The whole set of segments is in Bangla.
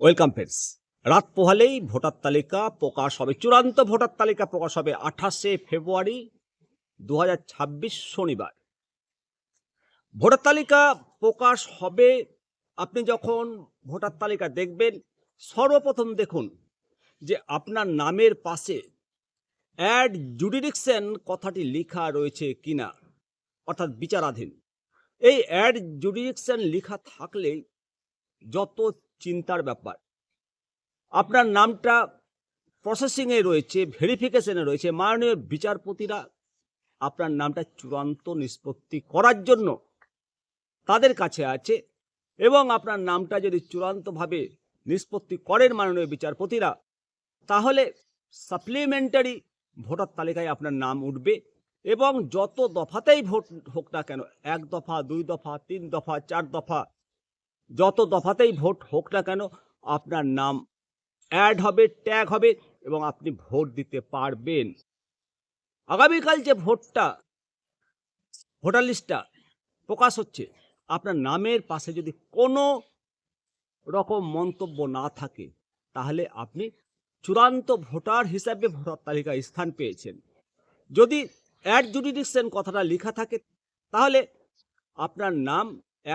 Welcome friends. রাত পোহালেই ভোটার তালিকা প্রকাশ হবে। চূড়ান্ত ভোটার তালিকা প্রকাশ হবে 28শে ফেব্রুয়ারি 2026 শনিবার। ভোটার তালিকা প্রকাশ হবে। আপনি যখন ভোটার তালিকা দেখবেন, সর্বপ্রথম দেখুন যে আপনার নামের পাশে অ্যাড জুডিডিকশন কথাটি লেখা রয়েছে কিনা, অর্থাৎ বিচারাধীন। এই অ্যাড জুডিডিকশন লেখা থাকলেই যত চিন্তার ব্যাপার। আপনার নামটা প্রসেসিংয়ে রয়েছে, ভেরিফিকেশনে রয়েছে। মাননীয় বিচারপতিরা আপনার নামটা চূড়ান্ত নিষ্পত্তি করার জন্য তাদের কাছে আছে, এবং আপনার নামটা যদি চূড়ান্তভাবে নিষ্পত্তি করেন মাননীয় বিচারপতিরা, তাহলে সাপ্লিমেন্টারি ভোটার তালিকায় আপনার নাম উঠবে। এবং যত দফাতেই ভোট হোক না কেন, 1 দফা, 2 দফা, 3 দফা, 4 দফা, যত দফাতেই ভোট হোক না কেন, আপনার নাম অ্যাড হবে, ট্যাগ হবে, এবং আপনি ভোট দিতে পারবেন। আগামীকাল যে ভোটার লিস্টটা প্রকাশ হচ্ছে, আপনার নামের পাশে যদি কোনো রকম মন্তব্য না থাকে, তাহলে আপনি চূড়ান্ত ভোটার হিসাবে ভোটার তালিকায় স্থান পেয়েছেন। যদি অ্যাড জুডিডিকশন কথাটা লেখা থাকে, তাহলে আপনার নাম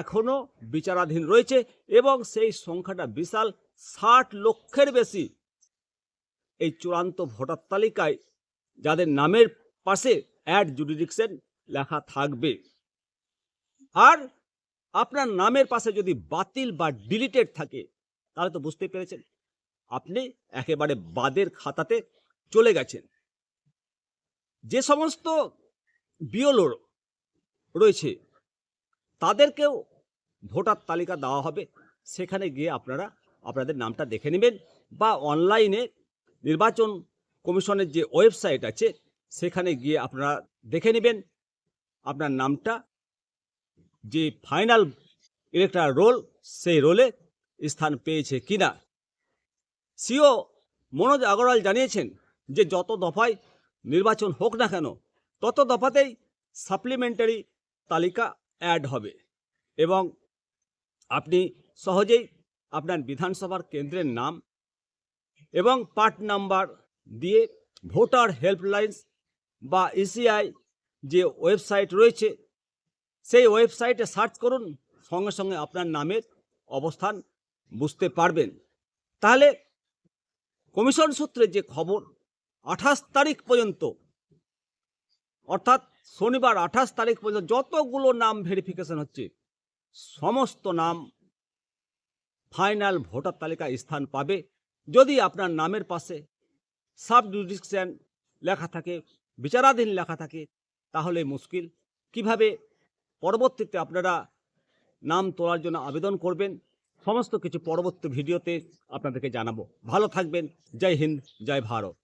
এখনো বিচারাধীন রয়েছে, এবং সেই সংখ্যাটা বিশাল। 60 লক্ষের বেশি এই চূড়ান্ত ভোটার তালিকায় যাদের নামের পাশে অ্যাড জুডিডিকশন লেখা থাকবে। আর আপনার নামের পাশে যদি বাতিল বা ডিলিটেড থাকে, তাহলে তো বুঝতে পেরেছেন আপনি একেবারে বাদের খাতাতে চলে গেছেন। যে সমস্ত বিএলও রয়েছে তাদেরকেও ভোটার তালিকা দেওয়া হবে। সেখানে গিয়ে আপনারা আপনাদের নামটা দেখে নেবেন, বা অনলাইনে নির্বাচন কমিশনের যে ওয়েবসাইট আছে সেখানে গিয়ে আপনারা দেখে নেবেন আপনার নামটা যে ফাইনাল ইলেকটরাল রোল, সেই রোলে স্থান পেয়েছে কিনা। সিও মনোজ আগরওয়াল জানিয়েছেন যে যত দফায় নির্বাচন হোক না কেন, তত দফাতেই সাপ্লিমেন্টারি তালিকা অ্যাড হবে, এবং আপনি সহজেই আপনার বিধানসভার কেন্দ্রের নাম এবং পার্ট নাম্বার দিয়ে ভোটার হেল্পলাইন বা ইসিআই যে ওয়েবসাইট রয়েছে, সেই ওয়েবসাইটে সার্চ করুন, সঙ্গে সঙ্গে আপনার নামের অবস্থান বুঝতে পারবেন। তাহলে কমিশন সূত্রে যে খবর, 28 তারিখ পর্যন্ত, অর্থাৎ শনিবার 28 তারিখ পর্যন্ত যতগুলো নাম ভেরিফিকেশন হচ্ছে, সমস্ত নাম ফাইনাল ভোটার তালিকায় স্থান পাবে। যদি আপনার নামের পাশে সাব জুডিকশন লেখা থাকে, বিচারাধীন লেখা থাকে, তাহলে মুশকিল। কিভাবে পরবর্তীতে আপনারা নাম তোলার জন্য আবেদন করবেন, সমস্ত কিছু পরবর্তী ভিডিওতে আপনাদেরকে জানাবো। ভালো থাকবেন। জয় হিন্দ, জয় ভারত।